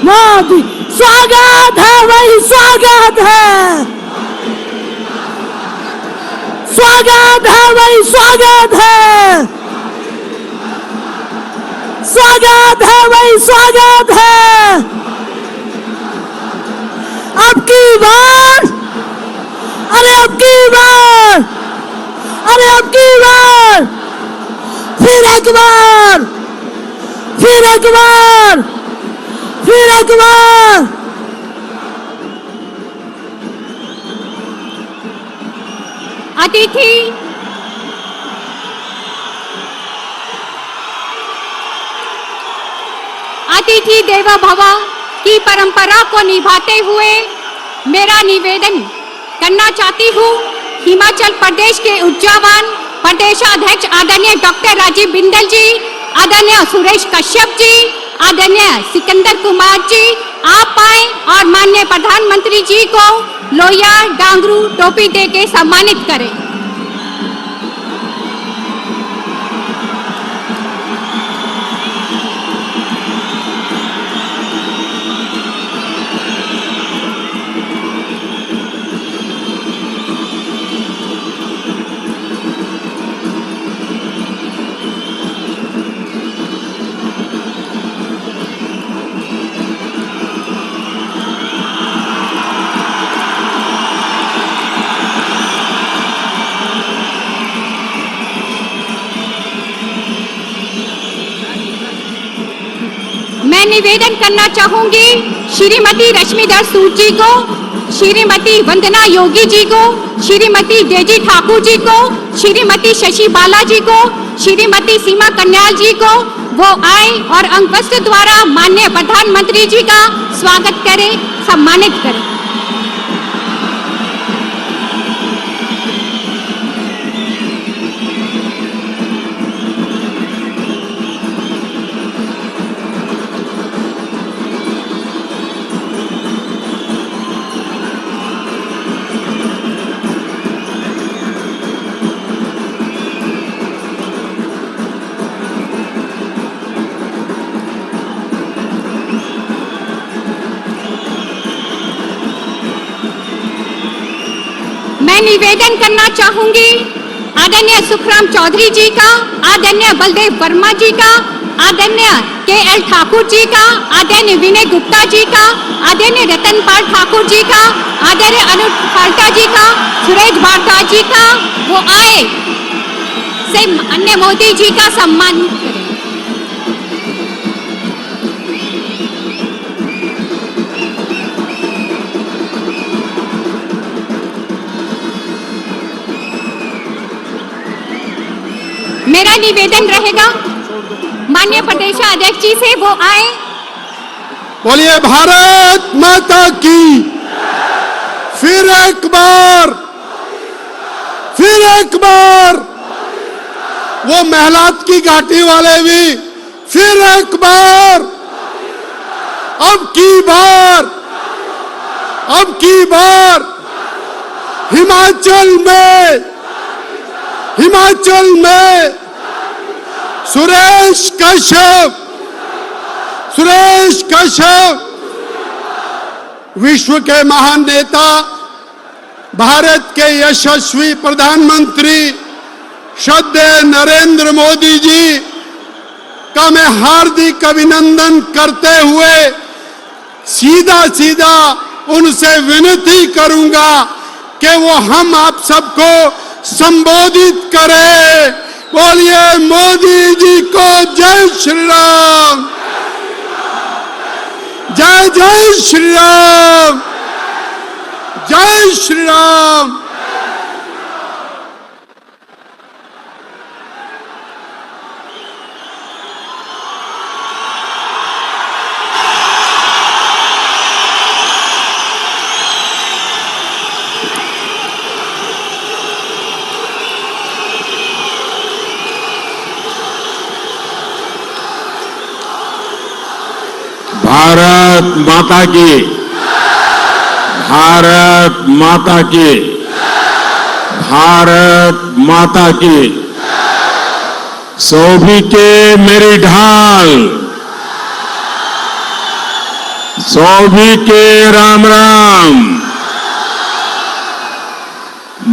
मोदी। स्वागत है भाई, स्वागत है, स्वागत है भाई, स्वागत है, स्वागत है भाई, स्वागत है। अब की बार, अरे अब की बार, अरे अब की बार, फिर एक बार, फिर एक बार, फिर एक बार। अतिथि देवो भव की परंपरा को निभाते हुए मेरा निवेदन करना चाहती हूँ। हिमाचल प्रदेश के ऊर्जावान प्रदेशाध्यक्ष आदरणीय डॉक्टर राजीव बिंदल जी, आदरणीय सुरेश कश्यप जी, आदरणीय सिकंदर कुमार जी, आप आए और माननीय प्रधानमंत्री जी को लोहिया डांगरू टोपी दे के सम्मानित करें। मैं निवेदन करना चाहूंगी श्रीमती रश्मिधर सूद जी को, श्रीमती वंदना योगी जी को, श्रीमती डेजी ठाकुर जी को, श्रीमती शशि बाला जी को, श्रीमती सीमा कन्याल जी को वो आए और अंगपुष्प द्वारा माननीय प्रधानमंत्री जी का स्वागत करें, सम्मानित करें। मैं निवेदन करना चाहूंगी आदरणीय सुखराम चौधरी जी का, आदरणीय बलदेव वर्मा जी का, आदरणीय KL ठाकुर जी का, आदरणीय विनय गुप्ता जी का, आदरणीय रतनपाल ठाकुर जी का, आदरणीय अनुप फाल्टा जी का, सुरेश भारद्वाज जी का वो आए से अन्य मोदी जी का सम्मान करें। मेरा निवेदन रहेगा माननीय प्रदेशाध्यक्ष जी से वो आए। बोलिए भारत माता की। फिर एक बार, फिर एक बार वो महलात की घाटी वाले भी, फिर एक बार, अब की बार, अब की बार हिमाचल में, हिमाचल में सुरेश कश्यप, सुरेश कश्यप विश्व के महान नेता, भारत के यशस्वी प्रधानमंत्री श्रद्धेय नरेंद्र मोदी जी का मैं हार्दिक अभिनंदन करते हुए सीधा सीधा उनसे विनती करूंगा कि वो हम आप सबको संबोधित करें। बोलिए मोदी जी को जय श्री राम, जय जय श्री राम, जय श्री राम। भारत माता की। भारत माता की, भारत माता की। सभी के मेरी ढाल, सभी के राम राम।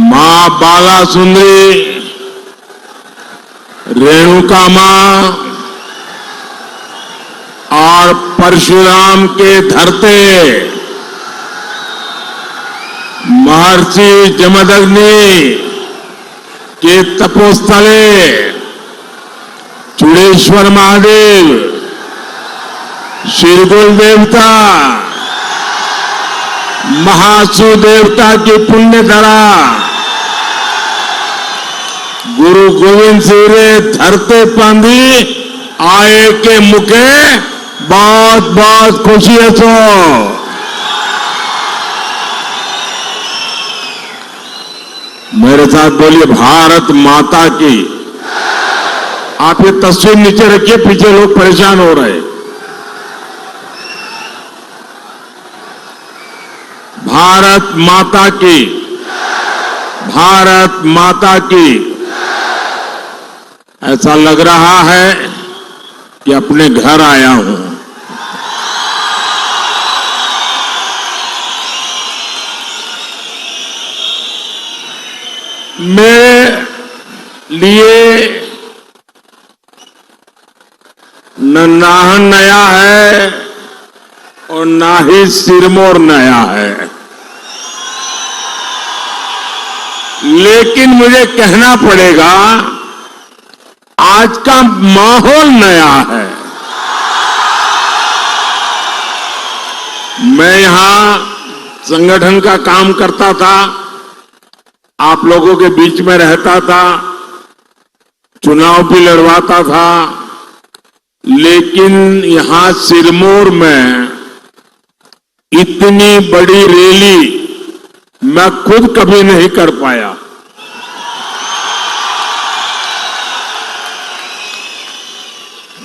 मां बाला सुंदरी, रेणुका मां और परशुराम के धरते महर्षि जमदग्नि के तपोस्थले चूड़ेश्वर महादेव, शिरगुल देवता, महासु देवता की पुण्य धरा गुरु गोविंद सिंह रे धरते पांदी आए के मुखे बहुत बहुत खुशी है। सो मेरे साथ बोलिए भारत माता की। आप ये तस्वीर नीचे रखिए, पीछे लोग परेशान हो रहे। भारत माता की, भारत माता की। ऐसा लग रहा है कि अपने घर आया हूं। मेरे लिए न नाहन नया है और ना ही सिरमौर नया है, लेकिन मुझे कहना पड़ेगा आज का माहौल नया है। मैं यहां संगठन का काम करता था, आप लोगों के बीच में रहता था, चुनाव भी लड़वाता था, लेकिन यहां सिरमौर में इतनी बड़ी रैली मैं खुद कभी नहीं कर पाया।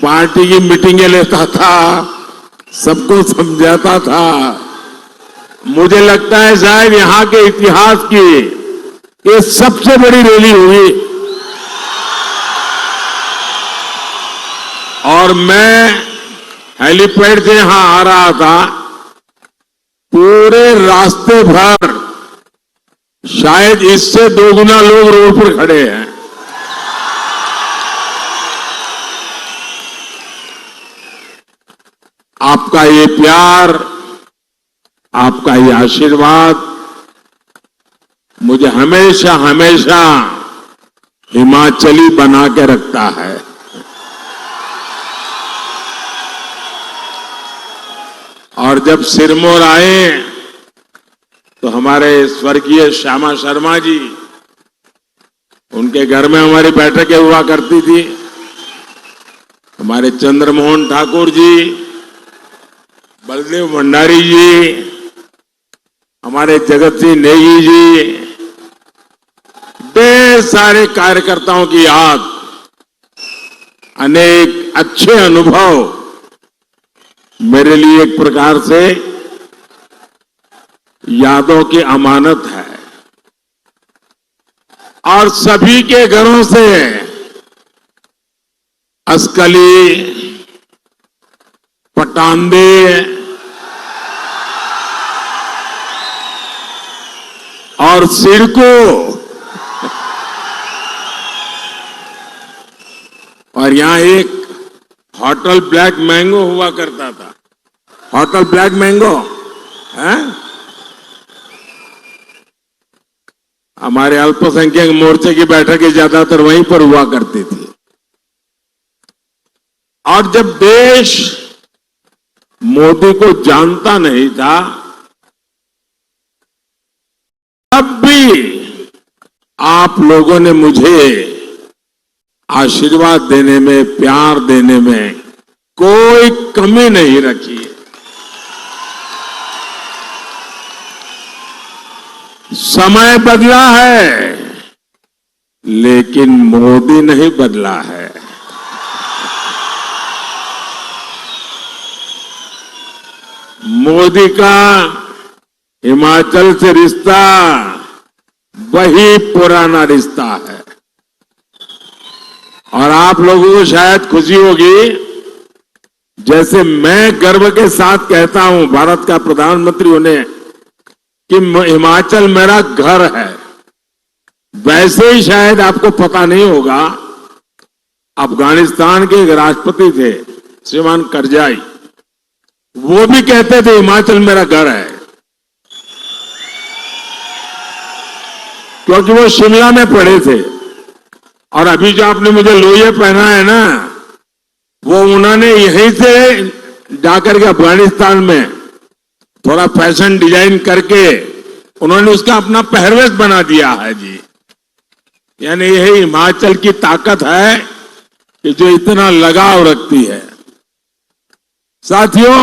पार्टी की मीटिंगें लेता था, सबको समझाता था। मुझे लगता है शायद यहां के इतिहास की ये सबसे बड़ी रैली हुई। और मैं हेलीपैड से यहां आ रहा था, पूरे रास्ते भर शायद इससे 2 गुना लोग रोड पर खड़े हैं। आपका ये प्यार, आपका ये आशीर्वाद मुझे हमेशा हमेशा हिमाचली बना के रखता है। और जब सिरमौर आए तो हमारे स्वर्गीय श्यामा शर्मा जी, उनके घर में हमारी बैठकें हुआ करती थी। हमारे चंद्रमोहन ठाकुर जी, बलदेव भंडारी जी, हमारे जगत सिंह नेगी जी, ढेर सारे कार्यकर्ताओं की याद, अनेक अच्छे अनुभव मेरे लिए एक प्रकार से यादों की अमानत है। और सभी के घरों से असकली, पटांदे और सिडको और यहां एक होटल ब्लैक मैंगो हुआ करता था। होटल ब्लैक मैंगो है, हमारे अल्पसंख्यक मोर्चे की बैठकें ज्यादातर वहीं पर हुआ करती थी। और जब देश मोदी को जानता नहीं था, तब भी आप लोगों ने मुझे आशीर्वाद देने में, प्यार देने में कोई कमी नहीं रखी। समय बदला है, लेकिन मोदी नहीं बदला है। मोदी का हिमाचल से रिश्ता वही पुराना रिश्ता है। और आप लोगों को शायद खुशी होगी, जैसे मैं गर्व के साथ कहता हूं भारत का प्रधानमंत्री होने कि हिमाचल मेरा घर है, वैसे ही शायद आपको पता नहीं होगा, अफगानिस्तान के एक राष्ट्रपति थे श्रीमान करजाई, वो भी कहते थे हिमाचल मेरा घर है, क्योंकि वो शिमला में पढ़े थे। और अभी जो आपने मुझे लोहे पहना है ना, वो उन्होंने यहीं से जाकर के अफगानिस्तान में थोड़ा फैशन डिजाइन करके उन्होंने उसका अपना पहरवेश बना दिया है जी। यानी यही हिमाचल की ताकत है कि जो इतना लगाव रखती है। साथियों,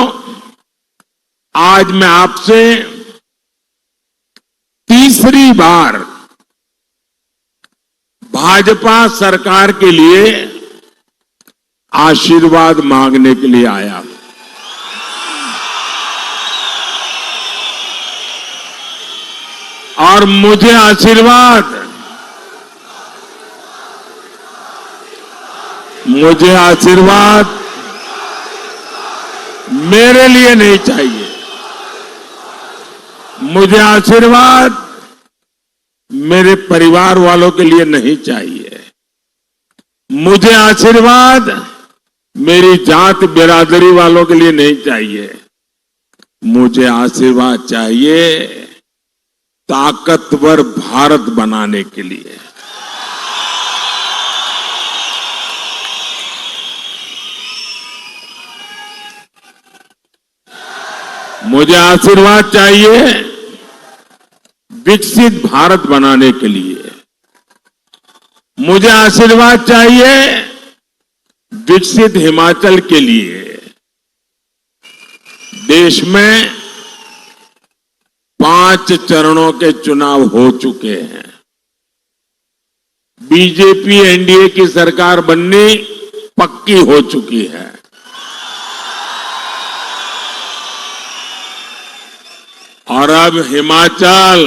आज मैं आपसे तीसरी बार भाजपा सरकार के लिए आशीर्वाद मांगने के लिए आया। और मुझे आशीर्वाद मेरे लिए नहीं चाहिए। मुझे आशीर्वाद मेरे परिवार वालों के लिए नहीं चाहिए। मुझे आशीर्वाद मेरी जात बिरादरी वालों के लिए नहीं चाहिए। मुझे आशीर्वाद चाहिए ताकतवर भारत बनाने के लिए। मुझे आशीर्वाद चाहिए विकसित भारत बनाने के लिए। मुझे आशीर्वाद चाहिए विकसित हिमाचल के लिए। देश में 5 चरणों के चुनाव हो चुके हैं। बीजेपी एनडीए की सरकार बननी पक्की हो चुकी है। और अब हिमाचल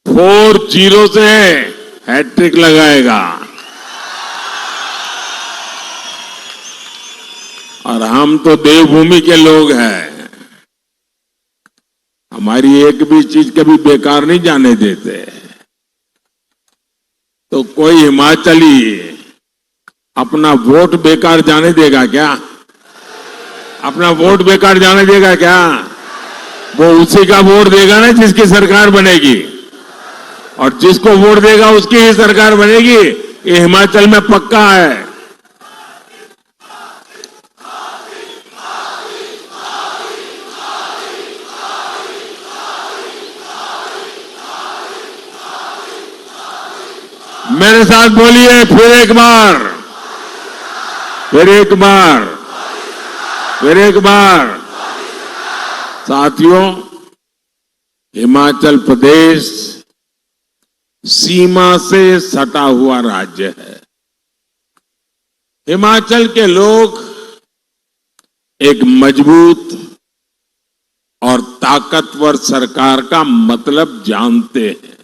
4-0 से हैट्रिक लगाएगा। और हम तो देवभूमि के लोग हैं, हमारी एक भी चीज कभी बेकार नहीं जाने देते। तो कोई हिमाचली अपना वोट बेकार जाने देगा क्या? अपना वोट बेकार जाने देगा क्या? वो उसी का वोट देगा ना जिसकी सरकार बनेगी, और जिसको वोट देगा उसकी ही सरकार बनेगी। ये हिमाचल में पक्का है। मेरे साथ बोलिए फिर एक बार, फिर एक बार, फिर एक बार। साथियों, हिमाचल प्रदेश सीमा से सटा हुआ राज्य है। हिमाचल के लोग एक मजबूत और ताकतवर सरकार का मतलब जानते हैं।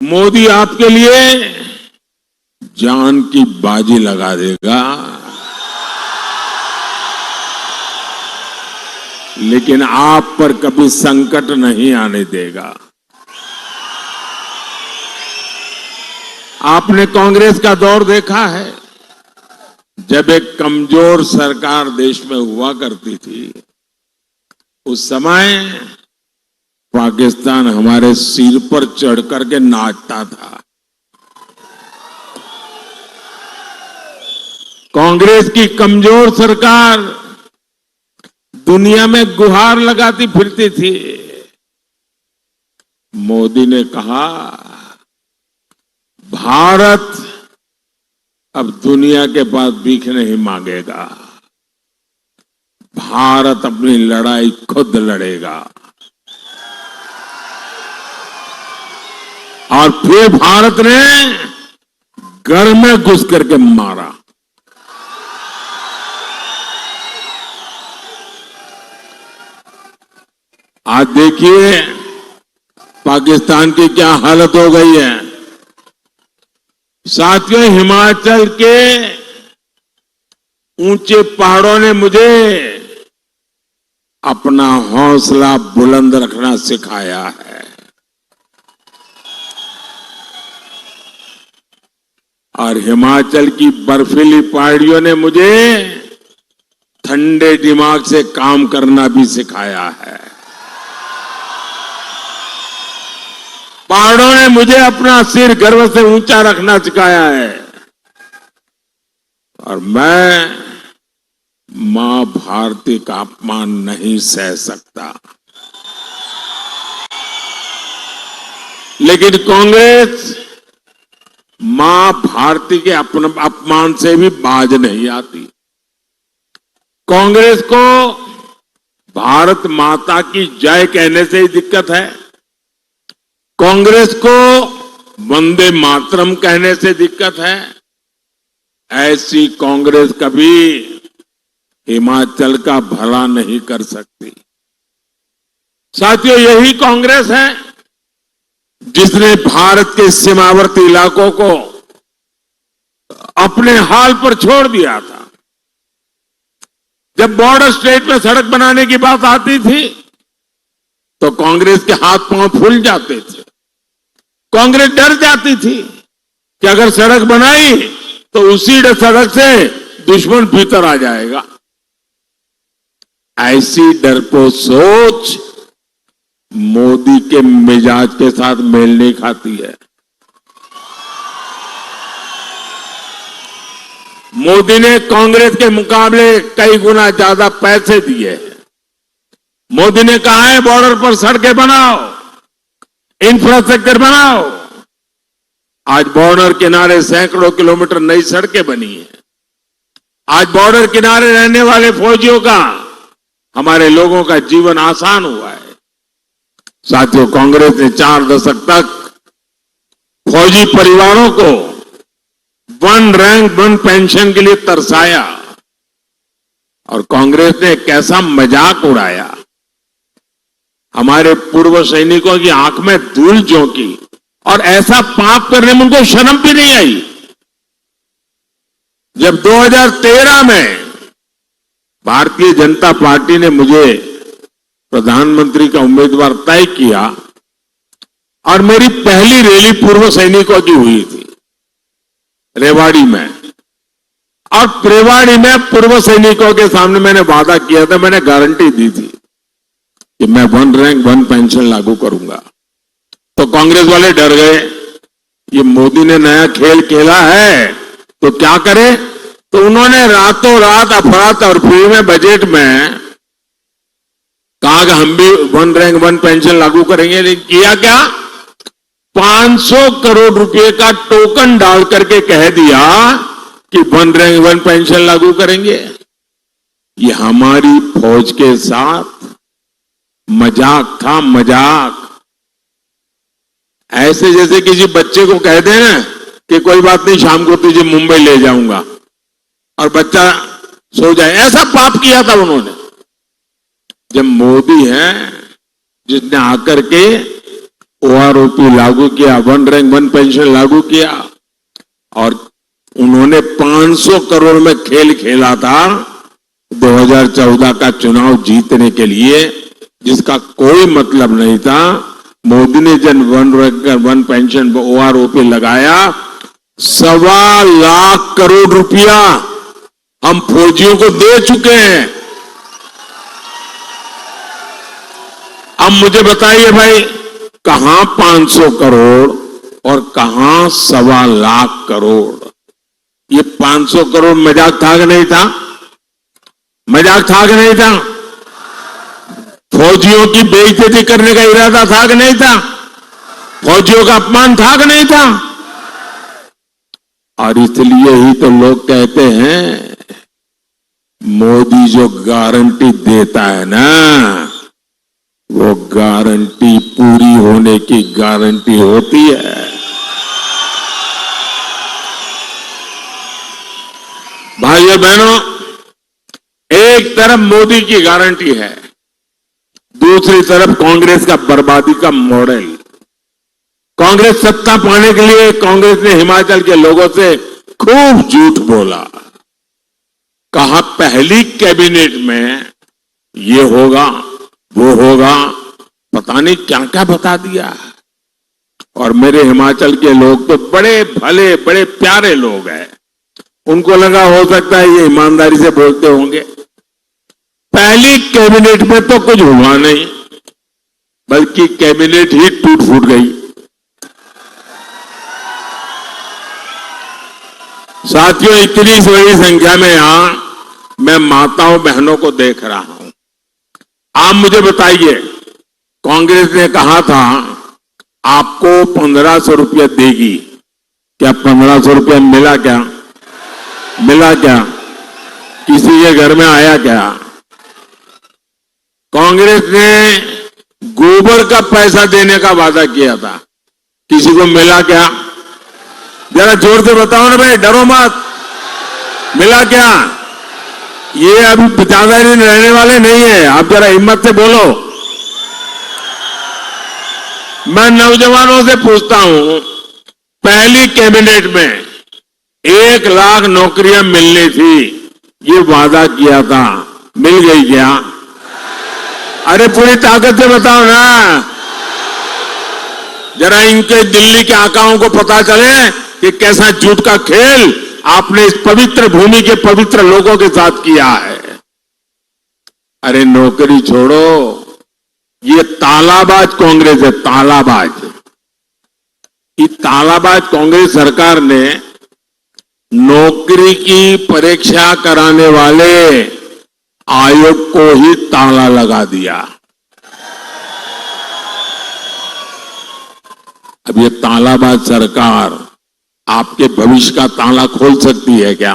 मोदी आपके लिए जान की बाजी लगा देगा, लेकिन आप पर कभी संकट नहीं आने देगा। आपने कांग्रेस का दौर देखा है, जब एक कमजोर सरकार देश में हुआ करती थी, उस समय पाकिस्तान हमारे सिर पर चढ़ करके नाचता था। कांग्रेस की कमजोर सरकार दुनिया में गुहार लगाती फिरती थी। मोदी ने कहा, भारत अब दुनिया के पास भीख नहीं मांगेगा, भारत अपनी लड़ाई खुद लड़ेगा। और फिर भारत ने घर में घुस करके मारा। आज देखिए पाकिस्तान की क्या हालत हो गई है। साथियों, हिमाचल के ऊंचे पहाड़ों ने मुझे अपना हौसला बुलंद रखना सिखाया है। और हिमाचल की बर्फीली पहाड़ियों ने मुझे ठंडे दिमाग से काम करना भी सिखाया है। पहाड़ों ने मुझे अपना सिर गर्व से ऊंचा रखना सिखाया है। और मैं मां भारती का अपमान नहीं सह सकता। लेकिन कांग्रेस मां भारती के अपमान से भी बाज नहीं आती। कांग्रेस को भारत माता की जय कहने से ही दिक्कत है। कांग्रेस को वंदे मातरम कहने से दिक्कत है। ऐसी कांग्रेस कभी हिमाचल का भला नहीं कर सकती। साथियों, यही कांग्रेस है जिसने भारत के सीमावर्ती इलाकों को अपने हाल पर छोड़ दिया था। जब बॉर्डर स्टेट में सड़क बनाने की बात आती थी तो कांग्रेस के हाथ पांव फूल जाते थे। कांग्रेस डर जाती थी कि अगर सड़क बनाई तो उसी सड़क से दुश्मन भीतर आ जाएगा। ऐसी डरपोक सोच मोदी के मिजाज के साथ मेल नहीं खाती है। मोदी ने कांग्रेस के मुकाबले कई गुना ज्यादा पैसे दिए हैं। मोदी ने कहा है बॉर्डर पर सड़कें बनाओ, इंफ्रास्ट्रक्चर बनाओ। आज बॉर्डर किनारे सैकड़ों किलोमीटर नई सड़कें बनी है। आज बॉर्डर किनारे रहने वाले फौजियों का, हमारे लोगों का जीवन आसान हुआ है। साथियों, कांग्रेस ने 4 दशक तक फौजी परिवारों को 1 रैंक 1 पेंशन के लिए तरसाया और कांग्रेस ने कैसा मजाक उड़ाया। हमारे पूर्व सैनिकों की आंख में धूल झोंकी और ऐसा पाप करने में उनको शर्म भी नहीं आई। जब 2013 में भारतीय जनता पार्टी ने मुझे प्रधानमंत्री का उम्मीदवार तय किया और मेरी पहली रैली पूर्व सैनिकों की हुई थी रेवाड़ी में। और रेवाड़ी में पूर्व सैनिकों के सामने मैंने वादा किया था, मैंने गारंटी दी थी कि मैं 1 रैंक 1 पेंशन लागू करूंगा। तो कांग्रेस वाले डर गए, ये मोदी ने नया खेल खेला है तो क्या करे। तो उन्होंने रातों रात अफरा तफरी में बजट में कहा कि हम भी 1 रैंक 1 पेंशन लागू करेंगे। लेकिन किया क्या, 500 करोड़ रुपए का टोकन डाल करके कह दिया कि 1 रैंक 1 पेंशन लागू करेंगे। ये हमारी फौज के साथ मजाक था, मजाक। ऐसे जैसे किसी बच्चे को कह दे ना कि कोई बात नहीं, शाम को तुझे मुंबई ले जाऊंगा और बच्चा सो जाए। ऐसा पाप किया था उन्होंने। जब मोदी है जिसने आकर के ओआरओपी लागू किया, 1 रैंक 1 पेंशन लागू किया और उन्होंने 500 करोड़ में खेल खेला था 2014 का चुनाव जीतने के लिए, जिसका कोई मतलब नहीं था। मोदी ने जब 1 रैंक 1 पेंशन ओआरओपी लगाया, 1.25 लाख करोड़ रुपया हम फौजियों को दे चुके हैं। अब मुझे बताइए भाई, कहां 500 करोड़ और कहां 1.25 लाख करोड़। ये 500 करोड़ मजाक था कि नहीं था? मजाक था कि नहीं था? फौजियों की बेइज्जती करने का इरादा था कि नहीं था? फौजियों का अपमान था कि नहीं था? और इसलिए ही तो लोग कहते हैं मोदी जो गारंटी देता है ना, वो गारंटी पूरी होने की गारंटी होती है। भाइयों बहनों, एक तरफ मोदी की गारंटी है, दूसरी तरफ कांग्रेस का बर्बादी का मॉडल। कांग्रेस सत्ता पाने के लिए कांग्रेस ने हिमाचल के लोगों से खूब झूठ बोला। कहा पहली कैबिनेट में ये होगा वो होगा, पता नहीं क्या क्या बता दिया। और मेरे हिमाचल के लोग तो बड़े भले बड़े प्यारे लोग हैं, उनको लगा हो सकता है ये ईमानदारी से बोलते होंगे। पहली कैबिनेट में तो कुछ हुआ नहीं, बल्कि कैबिनेट ही टूट फूट गई। साथियों, इतनी बड़ी संख्या में यहां मैं माताओं बहनों को देख रहा हूं। आप मुझे बताइए, कांग्रेस ने कहा था आपको 1500 रुपया देगी, क्या 1500 रुपया मिला क्या? मिला क्या? किसी के घर में आया क्या? कांग्रेस ने गोबर का पैसा देने का वादा किया था, किसी को मिला क्या? जरा जोर से बताओ ना भाई, डरो मत। मिला क्या? ये अभी ज्यादा दिन रहने वाले नहीं है, आप जरा हिम्मत से बोलो। मैं नौजवानों से पूछता हूं, पहली कैबिनेट में 1 लाख नौकरियां मिलनी थी, ये वादा किया था, मिल गई क्या? अरे पूरी ताकत से बताओ ना, जरा इनके दिल्ली के आकाओं को पता चले कि कैसा झूठ का खेल आपने इस पवित्र भूमि के पवित्र लोगों के साथ किया है। अरे नौकरी छोड़ो, ये तालाबाज कांग्रेस है, तालाबाज। ये तालाबाज कांग्रेस सरकार ने नौकरी की परीक्षा कराने वाले आयोग को ही ताला लगा दिया। अब ये तालाबाज सरकार आपके भविष्य का ताला खोल सकती है क्या?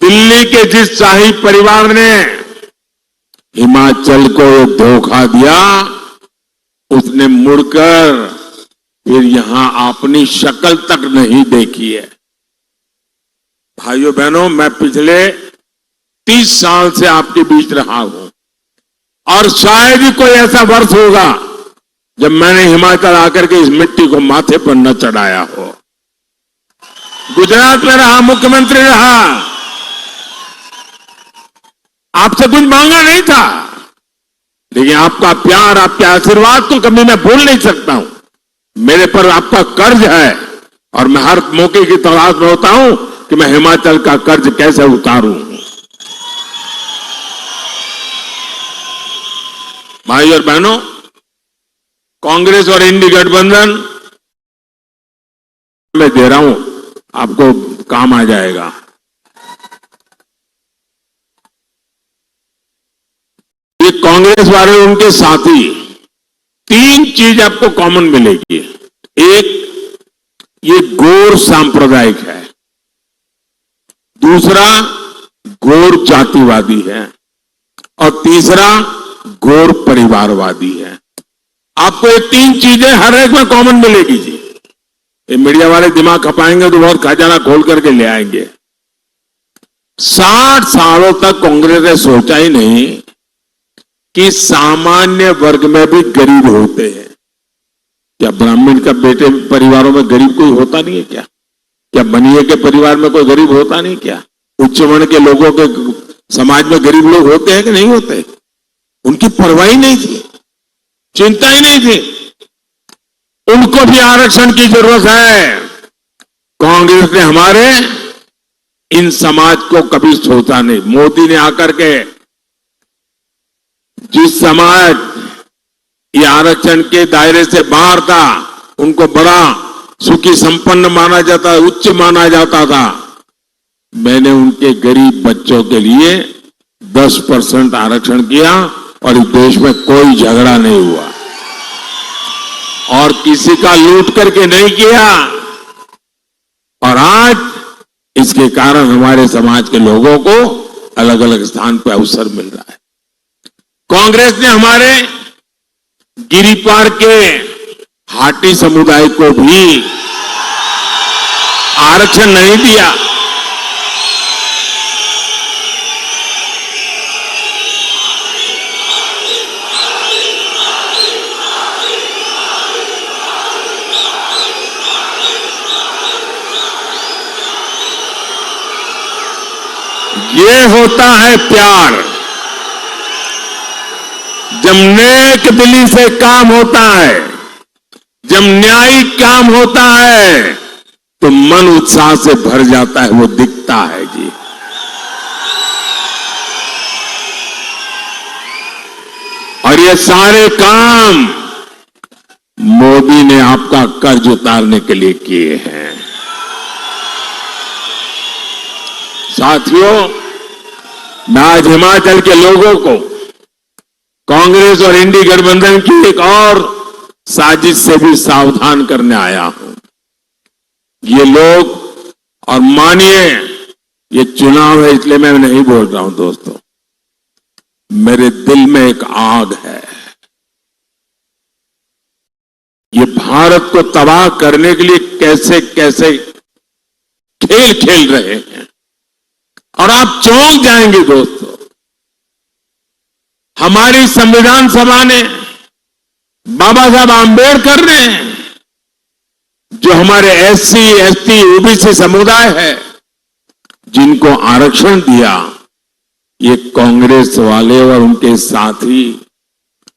दिल्ली के जिस शाही परिवार ने हिमाचल को धोखा दिया, उसने मुड़कर फिर यहां अपनी शक्ल तक नहीं देखी है। भाइयों बहनों, मैं पिछले 30 साल से आपके बीच रहा हूं और शायद ही कोई ऐसा वर्ष होगा जब मैंने हिमाचल आकर के इस मिट्टी को माथे पर न चढ़ाया हो। गुजरात में रहा, मुख्यमंत्री रहा, आपसे कुछ मांगा नहीं था, लेकिन आपका प्यार, आपके आशीर्वाद तो कभी मैं भूल नहीं सकता हूं। मेरे पर आपका कर्ज है और मैं हर मौके की तलाश में होता हूं कि मैं हिमाचल का कर्ज कैसे उतारूं। भाई और बहनों, कांग्रेस और इंडी गठबंधन मैं दे रहा हूं, आपको काम आ जाएगा। ये कांग्रेस वाले उनके साथी, 3 चीज आपको कॉमन मिलेगी। एक, ये गौर सांप्रदायिक है। दूसरा, गौर जातिवादी है। और तीसरा, गौर परिवारवादी है। आपको ये 3 चीजें हर एक में कॉमन मिलेगी जी। ये मीडिया वाले दिमाग खपाएंगे तो बहुत खजाना खोल करके ले आएंगे। 60 सालों तक कांग्रेस ने सोचा ही नहीं कि सामान्य वर्ग में भी गरीब होते हैं। क्या ब्राह्मण का बेटे परिवारों में गरीब कोई होता नहीं है क्या? क्या बनिए के परिवार में कोई गरीब होता नहीं क्या? उच्च वर्ण के लोगों के समाज में गरीब लोग होते हैं कि नहीं होते? उनकी परवाह ही नहीं थी, चिंता ही नहीं थी। उनको भी आरक्षण की जरूरत है। कांग्रेस ने हमारे इन समाज को कभी सोचा नहीं। मोदी ने आकर के जिस समाज ये आरक्षण के दायरे से बाहर था, उनको बड़ा सुखी संपन्न माना जाता, उच्च माना जाता था, मैंने उनके गरीब बच्चों के लिए 10% आरक्षण किया और इस देश में कोई झगड़ा नहीं हुआ और किसी का लूट करके नहीं किया। और आज इसके कारण हमारे समाज के लोगों को अलग अलग स्थान पर अवसर मिल रहा है। कांग्रेस ने हमारे गिरिपार के हाटी समुदाय को भी आरक्षण नहीं दिया। ये होता है प्यार। जब नेक दिली से काम होता है, जब न्यायिक काम होता है, तो मन उत्साह से भर जाता है, वो दिखता है जी। और ये सारे काम मोदी ने आपका कर्ज उतारने के लिए किए हैं। साथियों, मैं आज हिमाचल के लोगों को कांग्रेस और इंडी गठबंधन की एक और साजिश से भी सावधान करने आया हूं। ये लोग, और मानिए ये चुनाव है इसलिए मैं नहीं बोल रहा हूं दोस्तों, मेरे दिल में एक आग है। ये भारत को तबाह करने के लिए कैसे कैसे खेल खेल रहे हैं, और आप चौंक जाएंगे दोस्तों। हमारी संविधान सभा ने, बाबा साहब आंबेडकर ने, जो हमारे एससी, एसटी, ओबीसी समुदाय है, जिनको आरक्षण दिया, ये कांग्रेस वाले और उनके साथी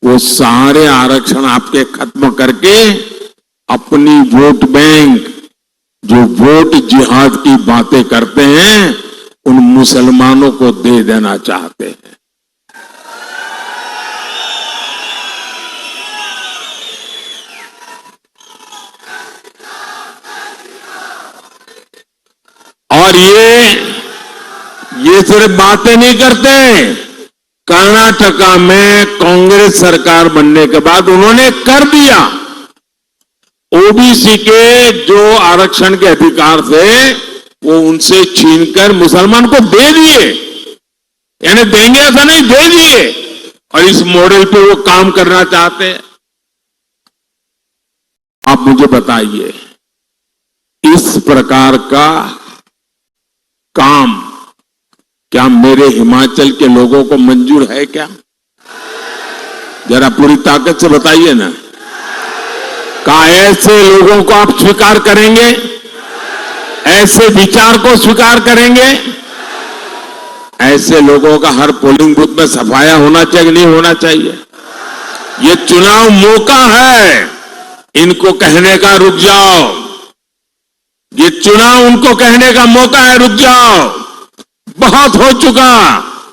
वो सारे आरक्षण आपके खत्म करके अपनी वोट बैंक, जो वोट जिहाद की बातें करते हैं, उन मुसलमानों को दे देना चाहते हैं। और ये सिर्फ बातें नहीं करते। कर्नाटका में कांग्रेस सरकार बनने के बाद उन्होंने कर दिया। ओबीसी के जो आरक्षण के अधिकार थे वो उनसे छीनकर मुसलमान को दे दिए, यानी देंगे ऐसा नहीं, दे दिए। और इस मॉडल पे वो काम करना चाहते हैं। आप मुझे बताइए, इस प्रकार का काम क्या मेरे हिमाचल के लोगों को मंजूर है क्या? जरा पूरी ताकत से बताइए ना। क्या ऐसे लोगों को आप स्वीकार करेंगे? ऐसे विचार को स्वीकार करेंगे? ऐसे लोगों का हर पोलिंग बूथ में सफाया होना चाहिए, नहीं होना चाहिए? ये चुनाव मौका है इनको कहने का, रुक जाओ। ये चुनाव उनको कहने का मौका है, रुक जाओ, बहुत हो चुका,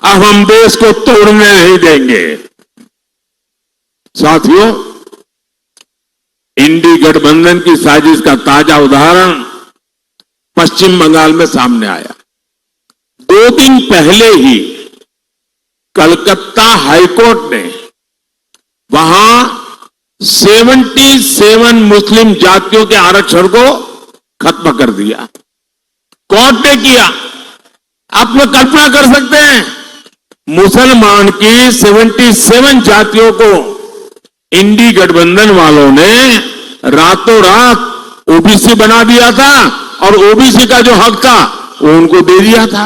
अब हम देश को तोड़ने नहीं देंगे। साथियों, इंडी गठबंधन की साजिश का ताजा उदाहरण पश्चिम बंगाल में सामने आया। 2 दिन पहले ही कलकत्ता हाईकोर्ट ने वहां 77 मुस्लिम जातियों के आरक्षण को खत्म कर दिया। कोर्ट ने किया। आप लोग कल्पना कर सकते हैं, मुसलमान की 77 जातियों को इंडी गठबंधन वालों ने रातों रात ओबीसी बना दिया था, और ओबीसी का जो हक था वो उनको दे दिया था।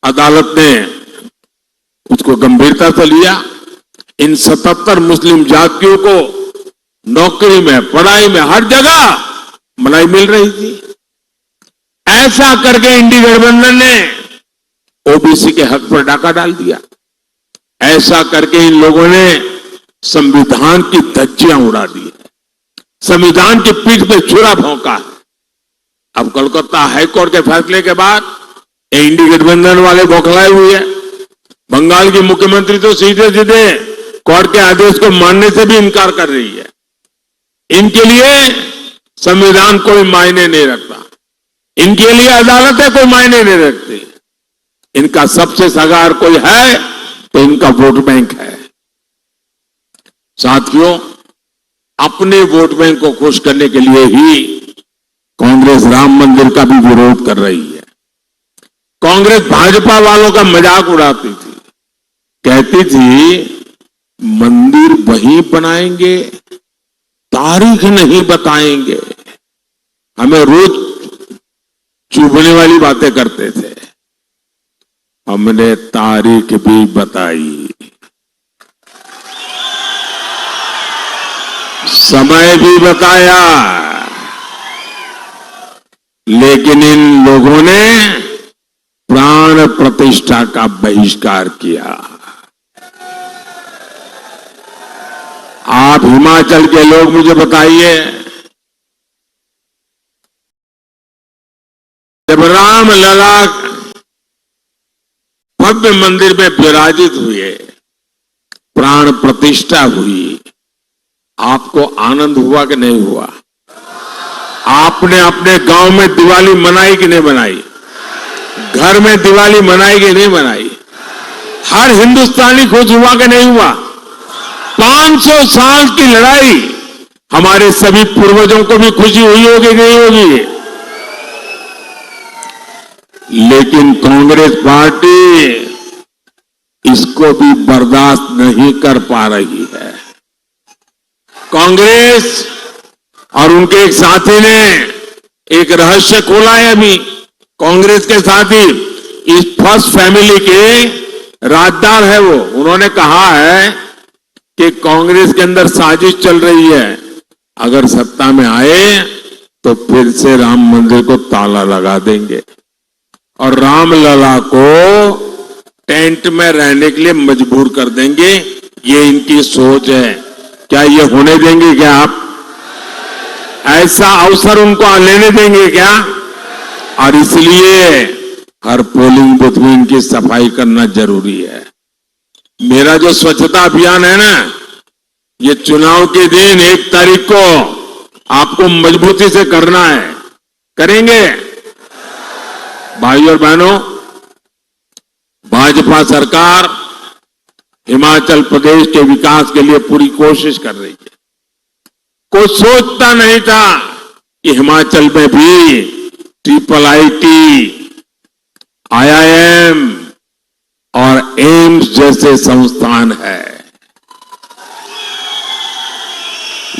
अदालत ने उसको गंभीरता से लिया। इन 77 मुस्लिम जातियों को नौकरी में, पढ़ाई में, हर जगह मलाई मिल रही थी। ऐसा करके इंडी गठबंधन ने ओबीसी के हक पर डाका डाल दिया। ऐसा करके इन लोगों ने संविधान की धज्जियां उड़ा दी, संविधान की पीठ पे छुरा भोंका है। अब कोलकाता हाईकोर्ट के फैसले के बाद इंडी गठबंधन वाले बौखलाए हुए हैं। बंगाल की मुख्यमंत्री तो सीधे सीधे कोर्ट के आदेश को मानने से भी इनकार कर रही है। इनके लिए संविधान कोई मायने नहीं रखता, इनके लिए अदालतें कोई मायने नहीं रखती। इनका सबसे सगार कोई है तो इनका वोट बैंक है। साथियों, अपने वोट बैंक को खुश करने के लिए ही कांग्रेस राम मंदिर का भी विरोध कर रही है। कांग्रेस भाजपा वालों का मजाक उड़ाती थी, कहती थी मंदिर वहीं बनाएंगे, तारीख नहीं बताएंगे। हमें रोज चुभने वाली बातें करते थे। हमने तारीख भी बताई, समय भी बताया, लेकिन इन लोगों ने प्राण प्रतिष्ठा का बहिष्कार किया। आप हिमाचल के लोग मुझे बताइए, जब रामलला भव्य मंदिर में विराजित हुए, प्राण प्रतिष्ठा हुई, आपको आनंद हुआ कि नहीं हुआ? आपने अपने गांव में दिवाली मनाई कि नहीं मनाई? घर में दिवाली मनाई कि नहीं मनाई? हर हिंदुस्तानी खुश हुआ कि नहीं हुआ? 500 साल की लड़ाई, हमारे सभी पूर्वजों को भी खुशी हुई होगी नहीं होगी? लेकिन कांग्रेस पार्टी इसको भी बर्दाश्त नहीं कर पा रही है। कांग्रेस और उनके एक साथी ने एक रहस्य खोला है। अभी कांग्रेस के साथी इस फर्स्ट फैमिली के राजदार है वो, उन्होंने कहा है कि कांग्रेस के अंदर साजिश चल रही है, अगर सत्ता में आए तो फिर से राम मंदिर को ताला लगा देंगे और रामलला को टेंट में रहने के लिए मजबूर कर देंगे। ये इनकी सोच है। क्या ये होने देंगे क्या आप? ऐसा अवसर उनको लेने देंगे क्या? और इसलिए हर पोलिंग बूथ में इनकी सफाई करना जरूरी है। मेरा जो स्वच्छता अभियान है ना, ये चुनाव के दिन 1 तारीख को आपको मजबूती से करना है। करेंगे? भाइयों और बहनों, भाजपा सरकार हिमाचल प्रदेश के विकास के लिए पूरी कोशिश कर रही है। कोई सोचता नहीं था कि हिमाचल में भी IIT, IIM और एम्स जैसे संस्थान है,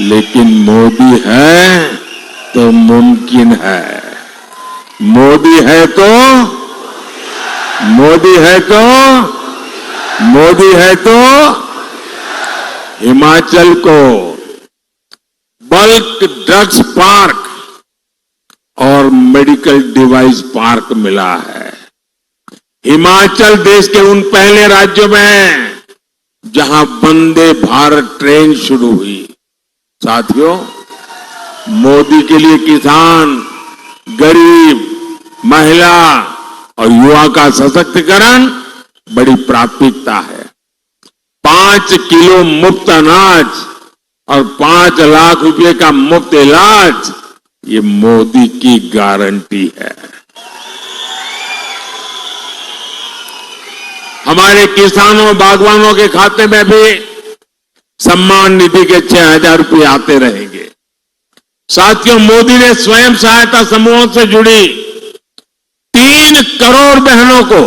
लेकिन मोदी है तो मुमकिन है। मोदी है तो हिमाचल को बल्क ड्रग्स पार्क और मेडिकल डिवाइस पार्क मिला है। हिमाचल देश के उन पहले राज्यों में है जहां वंदे भारत ट्रेन शुरू हुई। साथियों, मोदी के लिए किसान, गरीब, महिला और युवा का सशक्तिकरण बड़ी प्राथमिकता है। 5 किलो मुफ्त अनाज और 5 लाख रुपए का मुफ्त इलाज, ये मोदी की गारंटी है। हमारे किसानों, बागवानों के खाते में भी सम्मान निधि के 6,000 रुपये आते रहेंगे। साथियों, मोदी ने स्वयं सहायता समूहों से जुड़ी 3 करोड़ बहनों को,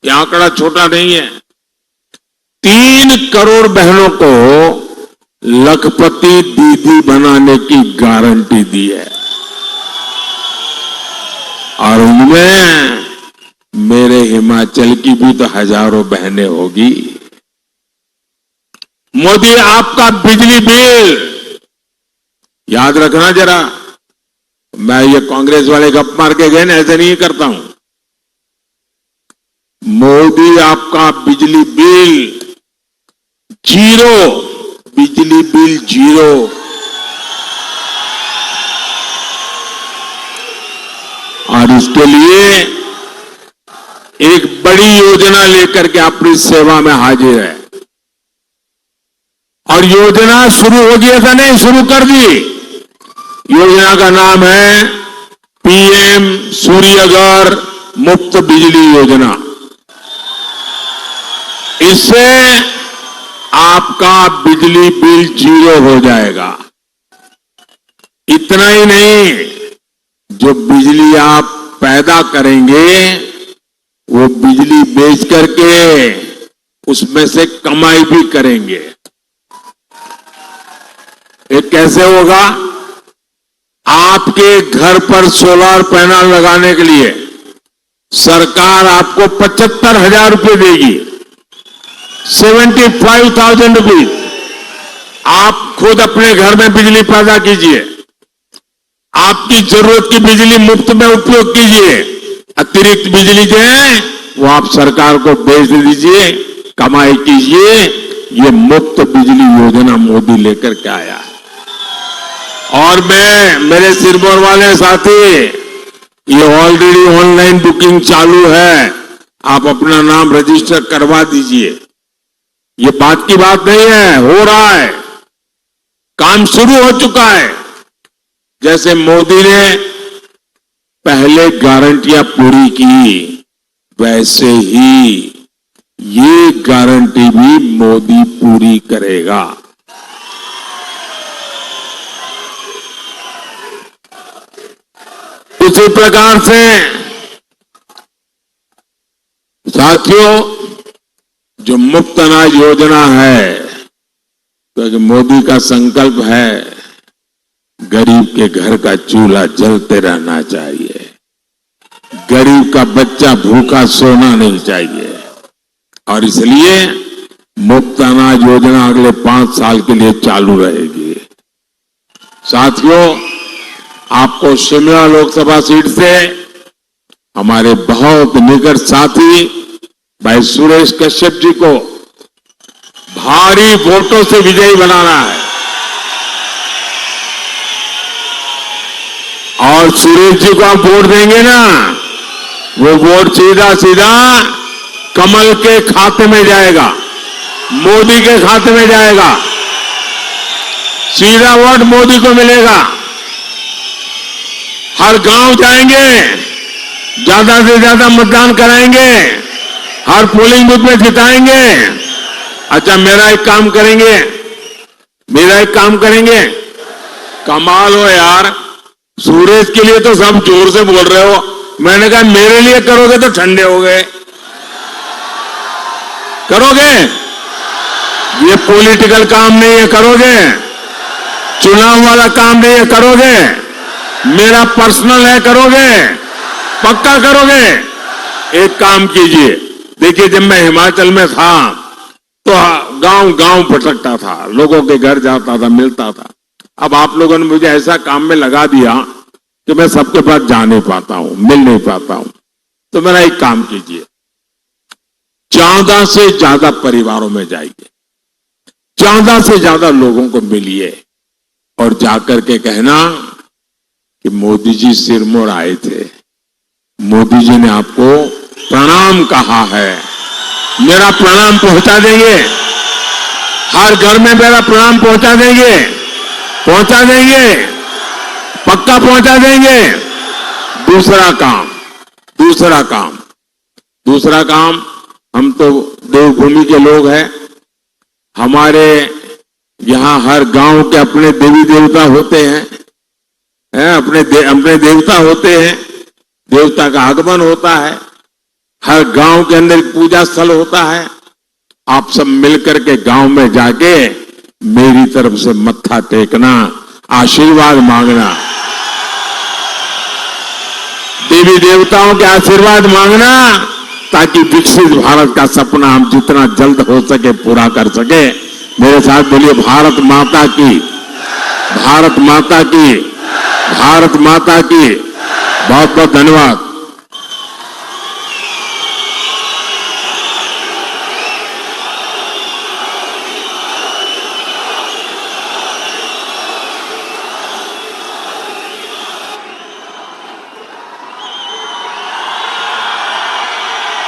यह आंकड़ा छोटा नहीं है, 3 करोड़ बहनों को लखपति दीदी बनाने की गारंटी दी है। और उनमें मेरे हिमाचल की भी तो हजारों बहनें होगी। मोदी, आपका बिजली बिल याद रखना जरा, मैं ये कांग्रेस वाले गप मार के गए ना, ऐसे नहीं करता हूं। मोदी, आपका बिजली बिल 0, बिजली बिल 0। और इसके लिए एक बड़ी योजना लेकर के अपनी सेवा में हाजिर है। और योजना शुरू हो गई था, नहीं शुरू कर दी। योजना का नाम है PM सूर्यघर मुफ्त बिजली योजना। इससे आपका बिजली बिल 0 हो जाएगा। इतना ही नहीं, जो बिजली आप पैदा करेंगे वो बिजली बेच करके उसमें से कमाई भी करेंगे। ये कैसे होगा? आपके घर पर सोलर पैनल लगाने के लिए सरकार आपको 75,000 रुपये देगी, 75,000 रुपीज। आप खुद अपने घर में बिजली पैदा कीजिए, आपकी जरूरत की बिजली मुफ्त में उपयोग कीजिए। अतिरिक्त बिजली जो है वो आप सरकार को बेच दीजिए, कमाई कीजिए। ये मुफ्त बिजली योजना मोदी लेकर के आया है। और मैं, मेरे सिरमौर वाले साथी, ये ऑलरेडी ऑनलाइन बुकिंग चालू है, आप अपना नाम रजिस्टर करवा दीजिए। ये बात की बात नहीं है, हो रहा है, काम शुरू हो चुका है। जैसे मोदी ने पहले गारंटियां पूरी की, वैसे ही ये गारंटी भी मोदी पूरी करेगा। उसी प्रकार से साथियों, जो मुफ्त अनाज योजना है, क्योंकि मोदी का संकल्प है गरीब के घर का चूल्हा जलते रहना चाहिए, गरीब का बच्चा भूखा सोना नहीं चाहिए। और इसलिए मुफ्त अनाज योजना अगले 5 साल के लिए चालू रहेगी। साथियों, आपको शिमला लोकसभा सीट से हमारे बहुत निकट साथी भाई सुरेश कश्यप जी को भारी वोटों से विजयी बनाना है। और सुरेश जी को आप वोट देंगे ना, वो वोट सीधा सीधा कमल के खाते में जाएगा, मोदी के खाते में जाएगा, सीधा वोट मोदी को मिलेगा। हर गांव जाएंगे, ज्यादा से ज्यादा मतदान कराएंगे, हर पोलिंग बूथ में जिताएंगे। अच्छा, मेरा एक काम करेंगे, कमाल हो यार, सूरज के लिए तो सब जोर से बोल रहे हो, मैंने कहा मेरे लिए करोगे तो ठंडे हो गए। करोगे? ये पॉलिटिकल काम नहीं है, करोगे? चुनाव वाला काम नहीं है, करोगे? मेरा पर्सनल है, करोगे? पक्का करोगे? एक काम कीजिए, देखिए जब मैं हिमाचल में था तो गांव गांव भटकता था, लोगों के घर जाता था, मिलता था। अब आप लोगों ने मुझे ऐसा काम में लगा दिया कि मैं सबके पास जा नहीं पाता हूं, मिल नहीं पाता हूं। तो मेरा एक काम कीजिए, 14 से ज्यादा परिवारों में जाइए, 14 से ज्यादा लोगों को मिलिए और जाकर के कहना कि मोदी जी सिरमौर आए थे, मोदी जी ने आपको प्रणाम कहा है, मेरा प्रणाम पहुंचा देंगे, हर घर में मेरा प्रणाम पहुंचा देंगे, पक्का पहुंचा देंगे। दूसरा काम, हम तो देवभूमि के लोग हैं, हमारे यहां हर गांव के अपने देवी देवता होते हैं, अपने देवता होते हैं, देवता का आगमन होता है, हर गांव के अंदर पूजा स्थल होता है। आप सब मिलकर के गांव में जाके मेरी तरफ से मत्था टेकना, आशीर्वाद मांगना, देवी देवताओं के आशीर्वाद मांगना, ताकि विकसित भारत का सपना हम जितना जल्द हो सके पूरा कर सके। मेरे साथ बोलिए, भारत माता की, भारत माता की, भारत माता की। बहुत बहुत धन्यवाद।